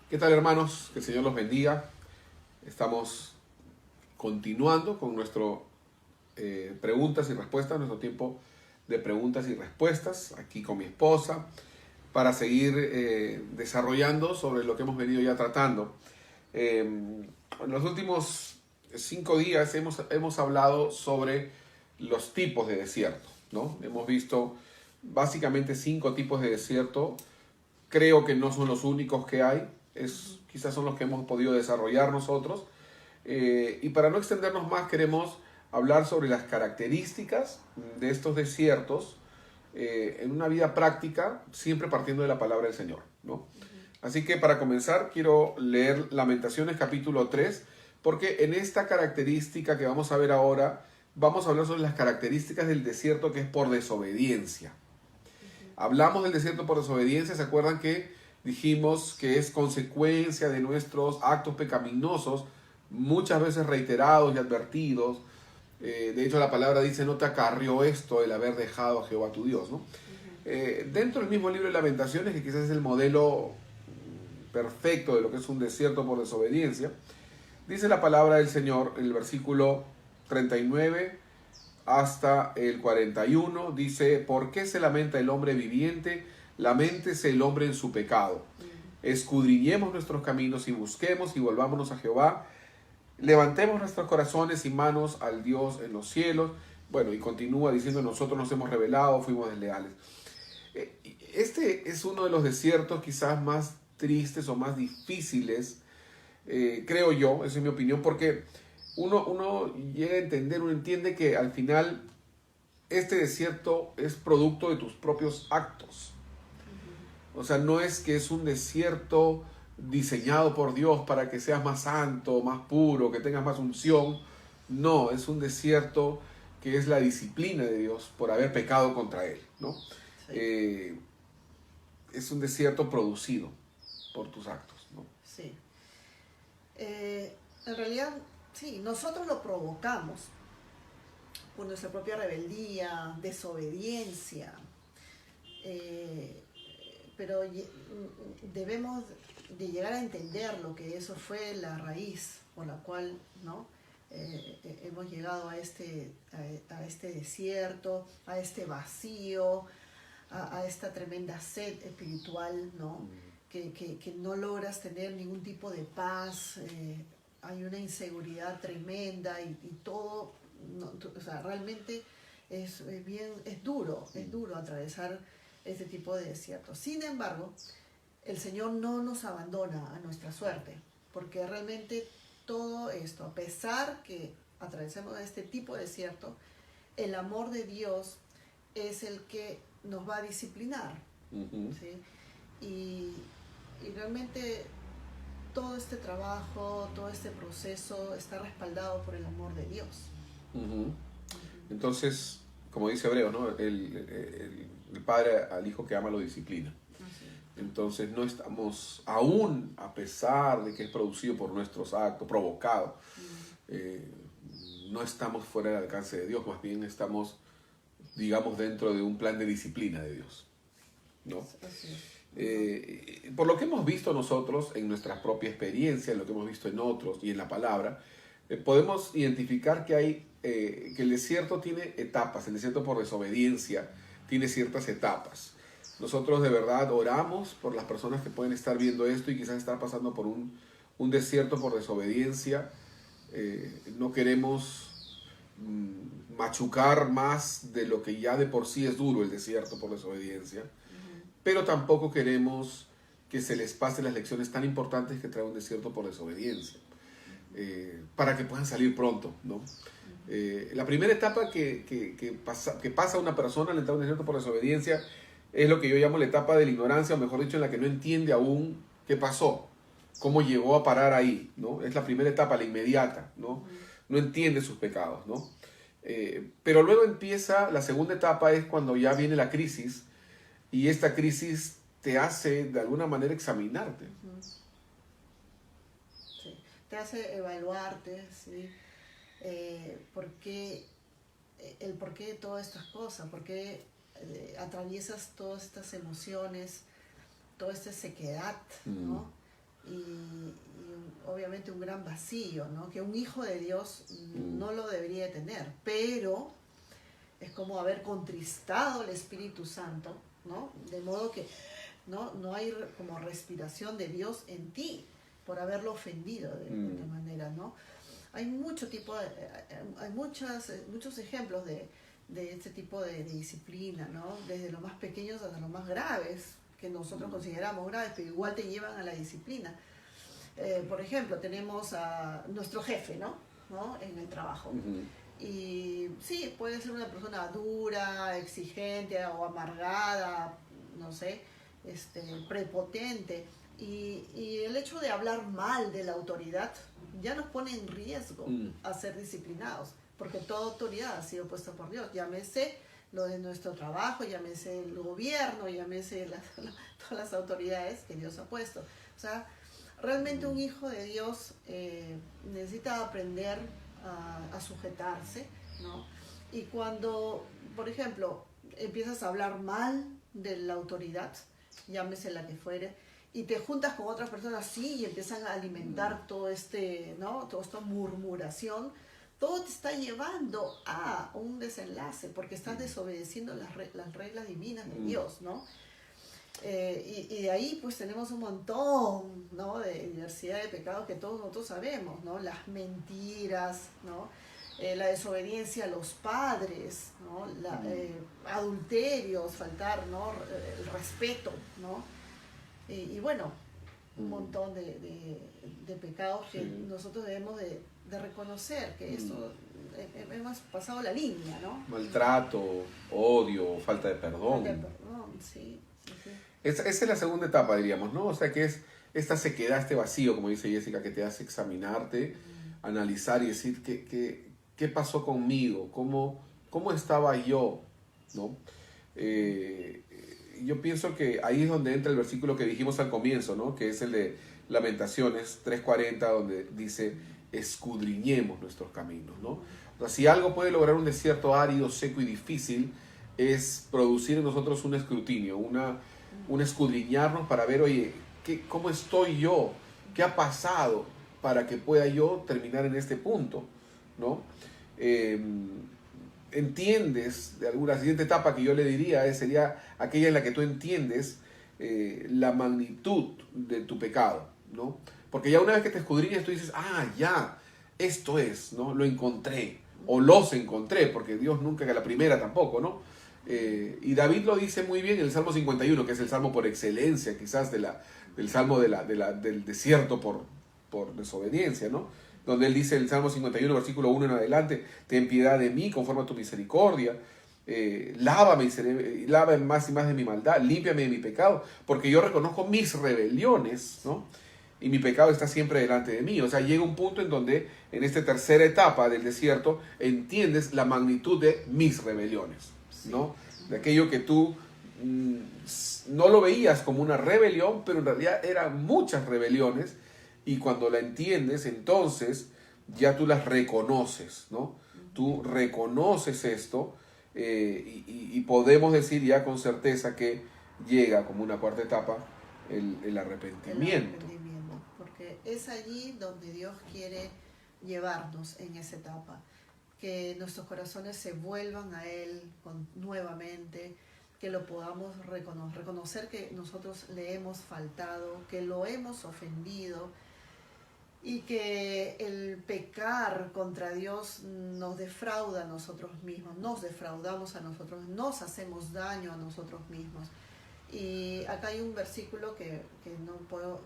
¿Qué tal, hermanos? Que el Señor los bendiga. Estamos continuando con nuestro preguntas y respuestas, nuestro tiempo de preguntas y respuestas, aquí con mi esposa, para seguir desarrollando sobre lo que hemos venido ya tratando. En los últimos 5 días hemos hablado sobre los tipos de desierto, ¿no? Hemos visto básicamente 5 tipos de desierto. Creo que no son los únicos que hay, quizás son los que hemos podido desarrollar nosotros. Y para no extendernos más, queremos hablar sobre las características de estos desiertos en una vida práctica, siempre partiendo de la palabra del Señor, ¿no? Así que para comenzar, quiero leer Lamentaciones capítulo 3, porque en esta característica que vamos a ver ahora, vamos a hablar sobre las características del desierto que es por desobediencia. Hablamos del desierto por desobediencia, ¿se acuerdan que dijimos que es consecuencia de nuestros actos pecaminosos, muchas veces reiterados y advertidos? De hecho, la palabra dice, no te acarrió esto el haber dejado a Jehová tu Dios, ¿no? Dentro del mismo libro de Lamentaciones, que quizás es el modelo perfecto de lo que es un desierto por desobediencia, dice la palabra del Señor, en el versículo 39 hasta el 41, dice: ¿por qué se lamenta el hombre viviente? Laméntese el hombre en su pecado. Escudriñemos nuestros caminos y busquemos y volvámonos a Jehová. Levantemos nuestros corazones y manos al Dios en los cielos. Bueno, y continúa diciendo: nosotros nos hemos rebelado, fuimos desleales. Este es uno de los desiertos quizás más tristes o más difíciles, creo yo, esa es mi opinión, porque uno llega a entender, uno entiende que al final este desierto es producto de tus propios actos. O sea, no es que es un desierto diseñado por Dios para que seas más santo, más puro, que tengas más unción. No, es un desierto que es la disciplina de Dios por haber pecado contra Él, ¿no? Sí. Es un desierto producido por tus actos, ¿no? Sí. En realidad, sí, nosotros lo provocamos por nuestra propia rebeldía, desobediencia, pero debemos de llegar a entender lo que eso fue la raíz por la cual, ¿no? Hemos llegado a este desierto, a este vacío, a esta tremenda sed espiritual, ¿no? Que no logras tener ningún tipo de paz, hay una inseguridad tremenda y todo, no, o sea, realmente es duro atravesar este tipo de desiertos. Sin embargo, el Señor no nos abandona a nuestra suerte, porque realmente todo esto, a pesar que atravesemos este tipo de desierto, el amor de Dios es el que nos va a disciplinar, ¿sí? Y realmente todo este trabajo, todo este proceso está respaldado por el amor de Dios. Entonces, como dice Hebreos, ¿no? El padre al hijo que ama lo disciplina. Entonces no estamos, aún a pesar de que es producido por nuestros actos, provocado, no estamos fuera del alcance de Dios, más bien estamos, digamos, dentro de un plan de disciplina de Dios, ¿no? Por lo que hemos visto nosotros en nuestra propia experiencia, en lo que hemos visto en otros y en la palabra, podemos identificar que hay que el desierto tiene etapas. El desierto por desobediencia tiene ciertas etapas. Nosotros de verdad oramos por las personas que pueden estar viendo esto y quizás estar pasando por un desierto por desobediencia. No queremos machucar más de lo que ya de por sí es duro el desierto por desobediencia, pero tampoco queremos que se les pase las lecciones tan importantes que trae un desierto por desobediencia, para que puedan salir pronto, ¿no? La primera etapa que pasa una persona al entrar a un desierto por desobediencia es lo que yo llamo la etapa de la ignorancia, o mejor dicho, en la que no entiende aún qué pasó, cómo llegó a parar ahí, ¿no? Es la primera etapa, la inmediata, ¿no? No entiende sus pecados, ¿no? Pero luego empieza, la segunda etapa es cuando ya viene la crisis, y esta crisis te hace de alguna manera examinarte. Sí. Te hace evaluarte, ¿sí? ¿Por qué de todas estas cosas? ¿Por qué atraviesas todas estas emociones, toda esta sequedad, ¿no? obviamente un gran vacío, ¿no? Que un hijo de Dios no lo debería tener, pero es como haber contristado al Espíritu Santo, ¿no? De modo que no hay como respiración de Dios en ti por haberlo ofendido de alguna manera, ¿no? Hay muchos ejemplos de este tipo de disciplina, ¿no? Desde los más pequeños hasta los más graves, que nosotros consideramos graves, pero igual te llevan a la disciplina. Por ejemplo, tenemos a nuestro jefe, ¿no? En el trabajo. Y sí, puede ser una persona dura, exigente o amargada, no sé, prepotente. Y el hecho de hablar mal de la autoridad ya nos pone en riesgo a ser disciplinados, porque toda autoridad ha sido puesta por Dios, llámese lo de nuestro trabajo, llámese el gobierno, llámese todas las autoridades que Dios ha puesto. O sea, realmente un hijo de Dios necesita aprender a sujetarse, ¿no? Y cuando, por ejemplo, empiezas a hablar mal de la autoridad, llámese la que fuere, y te juntas con otras personas así y empiezan a alimentar todo toda esta murmuración, todo te está llevando a un desenlace, porque estás desobedeciendo las reglas divinas de Dios, ¿no? Y de ahí pues tenemos un montón, ¿no? De diversidad de pecados que todos nosotros sabemos, ¿no? Las mentiras, ¿no? La desobediencia a los padres, ¿no? Adulterios, faltar, ¿no? El respeto, ¿no? Y bueno, un montón de pecados que nosotros debemos de reconocer, que esto hemos pasado la línea, ¿no? Maltrato, odio, falta de perdón. Falta de perdón, sí. Esa es la segunda etapa, diríamos, ¿no? O sea, que es esta sequedad, este vacío, como dice Jessica, que te hace examinarte, analizar y decir qué pasó conmigo, cómo estaba yo, ¿no? Yo pienso que ahí es donde entra el versículo que dijimos al comienzo, ¿no? Que es el de Lamentaciones 3:40, donde dice, escudriñemos nuestros caminos, ¿no? O sea, si algo puede lograr un desierto árido, seco y difícil, es producir en nosotros un escrutinio, un escudriñarnos para ver, oye, ¿cómo estoy yo? ¿Qué ha pasado para que pueda yo terminar en este punto? ¿No? Entiendes, la siguiente etapa que yo le diría sería aquella en la que tú entiendes la magnitud de tu pecado, ¿no? Porque ya una vez que te escudriñas tú dices, ya, esto es, ¿no? Lo encontré, o los encontré, porque Dios nunca, que la primera tampoco, ¿no? Y David lo dice muy bien en el Salmo 51, que es el salmo por excelencia, quizás del salmo del desierto por desobediencia, ¿no? Donde él dice en el Salmo 51, versículo 1 en adelante, ten piedad de mí conforme a tu misericordia, lávame más y más de mi maldad, límpiame de mi pecado, porque yo reconozco mis rebeliones, ¿no? Y mi pecado está siempre delante de mí. O sea, llega un punto en donde en esta tercera etapa del desierto entiendes la magnitud de mis rebeliones, ¿no? De aquello que tú no lo veías como una rebelión, pero en realidad eran muchas rebeliones, y cuando la entiendes, entonces ya tú las reconoces, ¿no? Tú reconoces esto y podemos decir ya con certeza que llega como una cuarta etapa el arrepentimiento. Porque es allí donde Dios quiere llevarnos en esa etapa, que nuestros corazones se vuelvan a Él nuevamente, que lo podamos reconocer que nosotros le hemos faltado, que lo hemos ofendido, y que el pecar contra Dios nos defrauda a nosotros mismos, nos defraudamos a nosotros, nos hacemos daño a nosotros mismos. Y acá hay un versículo que no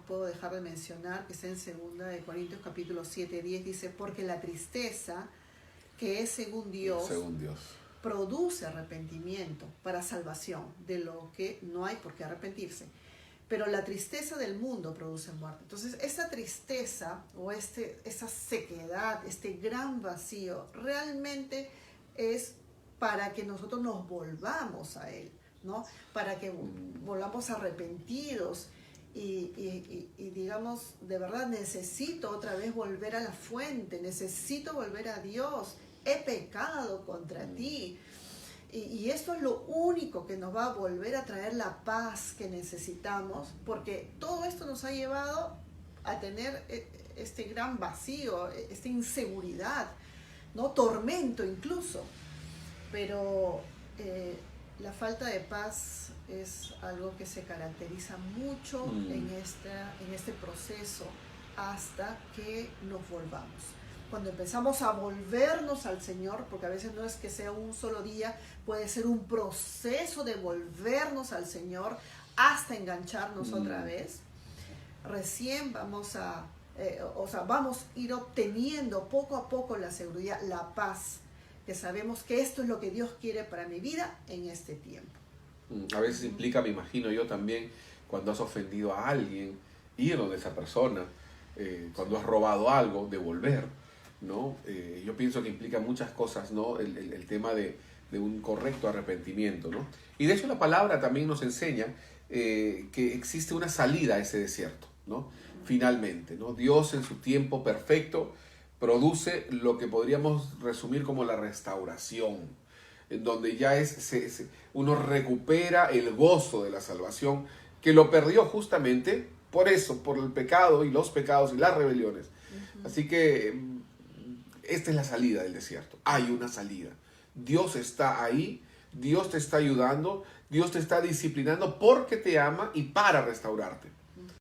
puedo dejar de mencionar, que está en 2 Corintios capítulo 7:10, dice, porque la tristeza, que es según Dios, produce arrepentimiento para salvación, de lo que no hay por qué arrepentirse. Pero la tristeza del mundo produce muerte. Entonces, esa tristeza o esa sequedad, este gran vacío, realmente es para que nosotros nos volvamos a Él, ¿no? Para que volvamos arrepentidos y digamos, de verdad, necesito otra vez volver a la fuente, necesito volver a Dios, he pecado contra ti. Y esto es lo único que nos va a volver a traer la paz que necesitamos, porque todo esto nos ha llevado a tener este gran vacío, esta inseguridad, ¿no? Tormento incluso. Pero la falta de paz es algo que se caracteriza mucho en este proceso hasta que nos volvamos. Cuando empezamos a volvernos al Señor, porque a veces no es que sea un solo día, puede ser un proceso de volvernos al Señor hasta engancharnos otra vez, recién vamos vamos a ir obteniendo poco a poco la seguridad, la paz, que sabemos que esto es lo que Dios quiere para mi vida en este tiempo. A veces implica, me imagino yo también, cuando has ofendido a alguien, ir donde esa persona, cuando has robado algo, devolver, ¿no? Yo pienso que implica muchas cosas, ¿no? El tema de un correcto arrepentimiento, ¿no? Y de hecho la palabra también nos enseña que existe una salida a ese desierto, ¿no? Finalmente, ¿no? Dios en su tiempo perfecto produce lo que podríamos resumir como la restauración, en donde ya uno recupera el gozo de la salvación que lo perdió justamente por eso, por el pecado y los pecados y las rebeliones. Así que esta es la salida del desierto. Hay una salida. Dios está ahí, Dios te está ayudando, Dios te está disciplinando porque te ama y para restaurarte.